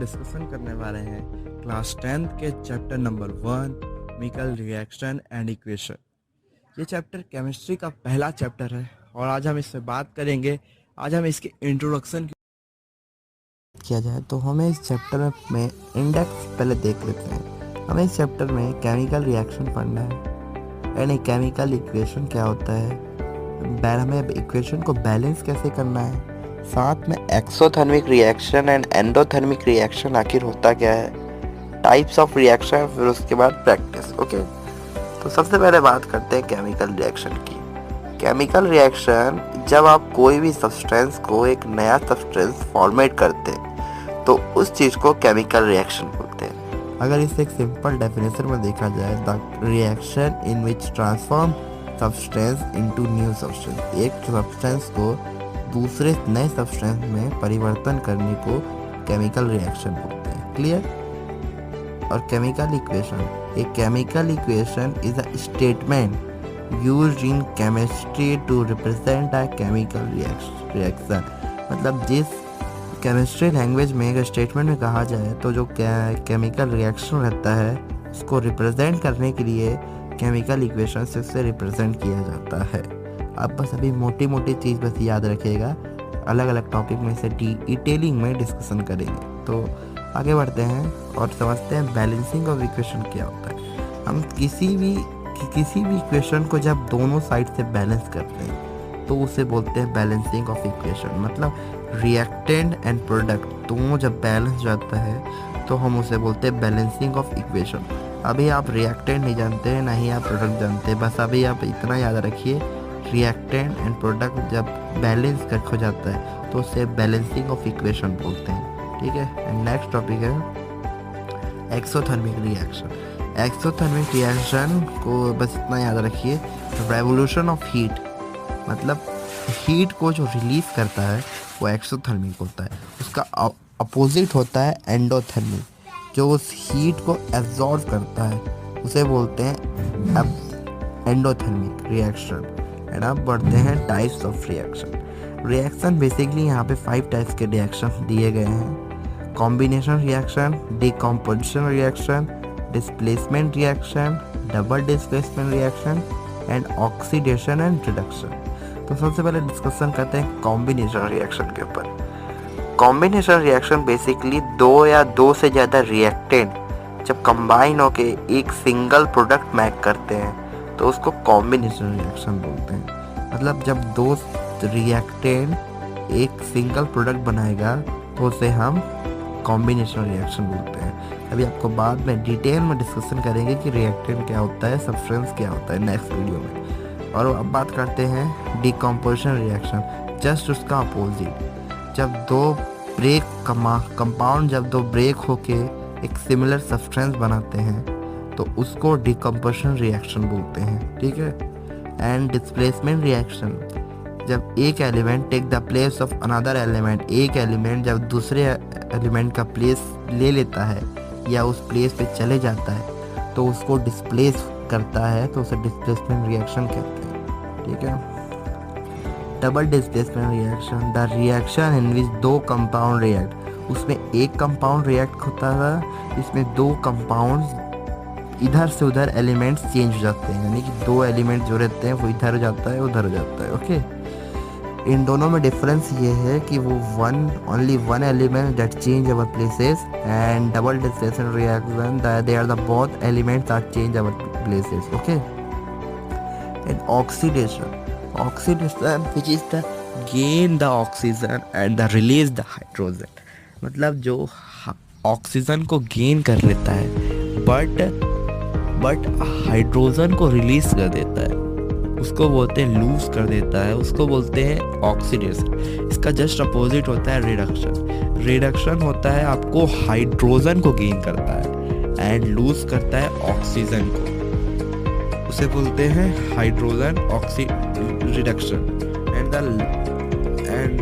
Discussion करने वाले हैं क्लास 10th के chapter number 1 chemical reaction and equation. ये चैप्टर केमिस्ट्री का पहला चैप्टर है और आज हम इससे बात करेंगे। आज हम इसके इंट्रोडक्शन किया जाए तो हमें इस चैप्टर में इंडेक्स पहले देख लेते हैं। हमें इस चैप्टर में केमिकल रिएक्शन पढ़ना है, यानी केमिकल इक्वेशन क्या होता है, हमें इक्वेशन को बैलेंस कैसे करना है, साथ में exothermic reaction and endothermic reaction आखिर होता क्या है, टाइप्स ऑफ रिएक्शन, फिर उसके बाद प्रैक्टिस। ओके, तो सबसे पहले बात करते हैं केमिकल रिएक्शन की। केमिकल रिएक्शन, जब आप कोई भी सब्सटेंस को एक नया सब्सटेंस फॉर्मेट करते हैं तो उस चीज़ को केमिकल रिएक्शन बोलते हैं। अगर इसे एक सिंपल डेफिनेशन में देखा जाए, the reaction in which transform substance into new substance, एक सब्सटेंस को दूसरे नए सब्सटेंस में परिवर्तन करने को केमिकल रिएक्शन बोलते हैं। क्लियर। और chemical equation, a chemical equation is a statement used in chemistry to represent a chemical reaction. मतलब जिस केमिस्ट्री लैंग्वेज में एक स्टेटमेंट में कहा जाए तो जो केमिकल रिएक्शन रहता है उसको रिप्रेजेंट करने के लिए केमिकल इक्वेशन से उससे रिप्रेजेंट किया जाता है। आप बस अभी मोटी मोटी चीज़ बस याद रखिएगा, अलग अलग टॉपिक में से डिटेलिंग में डिस्कशन करेंगे। तो आगे बढ़ते हैं और समझते हैं बैलेंसिंग ऑफ इक्वेशन क्या होता है। हम किसी भी इक्वेशन को जब दोनों साइड से बैलेंस करते हैं तो उसे बोलते हैं बैलेंसिंग ऑफ इक्वेशन। मतलब रिएक्टेंट एंड प्रोडक्ट दोनों जब बैलेंस जाता है तो हम उसे बोलते हैं बैलेंसिंग ऑफ इक्वेशन। अभी आप रिएक्टेंट नहीं जानते हैं, ना ही आप प्रोडक्ट जानते हैं, बस अभी आप इतना याद रखिए, रिएक्टेंट एंड प्रोडक्ट जब बैलेंस कर हो जाता है तो उसे बैलेंसिंग ऑफ इक्वेशन बोलते हैं। ठीक है। एंड नेक्स्ट टॉपिक है एक्सोथर्मिक रिएक्शन। एक्सोथर्मिक रिएक्शन को बस इतना याद रखिए, रेवोल्यूशन ऑफ हीट, मतलब हीट को जो रिलीज करता है वो एक्सोथर्मिक होता है। उसका अपोजिट होता है एंडोथर्मिक, जो उस हीट को एब्जॉर्ब करता है, उसे बोलते हैं अब एंडोथर्मिक रिएक्शन। एंड अब बढ़ते हैं types of reaction. Reaction basically यहाँ पे 5 टाइप्स के रिएक्शन दिए गए हैं। Combination reaction, decomposition reaction, displacement reaction, double displacement reaction and oxidation and reduction. तो सबसे पहले डिस्कशन करते हैं कॉम्बिनेशन रिएक्शन के ऊपर। कॉम्बिनेशन रिएक्शन बेसिकली दो या दो से ज़्यादा रिएक्टेंट जब कंबाइन होके एक सिंगल प्रोडक्ट मेक करते हैं तो उसको कॉम्बिनेशन रिएक्शन बोलते हैं। मतलब जब दो रिएक्टेंट एक सिंगल प्रोडक्ट बनाएगा तो उसे हम कॉम्बिनेशन रिएक्शन बोलते हैं। अभी आपको बाद में डिटेल में डिस्कशन करेंगे कि रिएक्टेंट क्या होता है, सब्सटेंस क्या होता है नेक्स्ट वीडियो में। और अब बात करते हैं डिकम्पोजिशन रिएक्शन, जस्ट उसका अपोजिट। जब दो ब्रेक कंपाउंड जब दो ब्रेक होके एक सिमिलर सब्सटेंस बनाते हैं तो उसको डिकम्पोजिशन रिएक्शन बोलते हैं। ठीक है। एंड डिस्प्लेसमेंट रिएक्शन, जब एक element take the place of another element, एक एलिमेंट जब दूसरे एलिमेंट का प्लेस ले लेता है या उस प्लेस पे चले जाता है तो उसको डिस्प्लेस करता है, तो उसे डिस्प्लेसमेंट रिएक्शन कहते हैं। ठीक है। Double displacement reaction, the reaction in which दो कंपाउंड रिएक्ट, उसमें एक कंपाउंड रिएक्ट होता है, इसमें दो कंपाउंड्स इधर से उधर एलिमेंट्स चेंज हो जाते हैं, यानी कि दो एलिमेंट जो रहते हैं वो इधर हो जाता है उधर हो जाता है। ओके। इन दोनों में डिफरेंस ये है कि वो only one element that change our places, and double displacement reaction they are the both elements that change our places. Okay. And oxidation which is the gain the oxygen and the release the hydrogen, मतलब जो oxygen को gain कर लेता है but hydrogen को release कर देता है, उसको बोलते हैं लूज कर देता है, उसको बोलते हैं ऑक्सीडेशन। इसका जस्ट अपोजिट होता है रिडक्शन। रिडक्शन होता है आपको हाइड्रोजन को गेन करता है एंड लूज करता है ऑक्सीजन को, उसे बोलते हैं हाइड्रोजन ऑक्सी रिडक्शन। एंड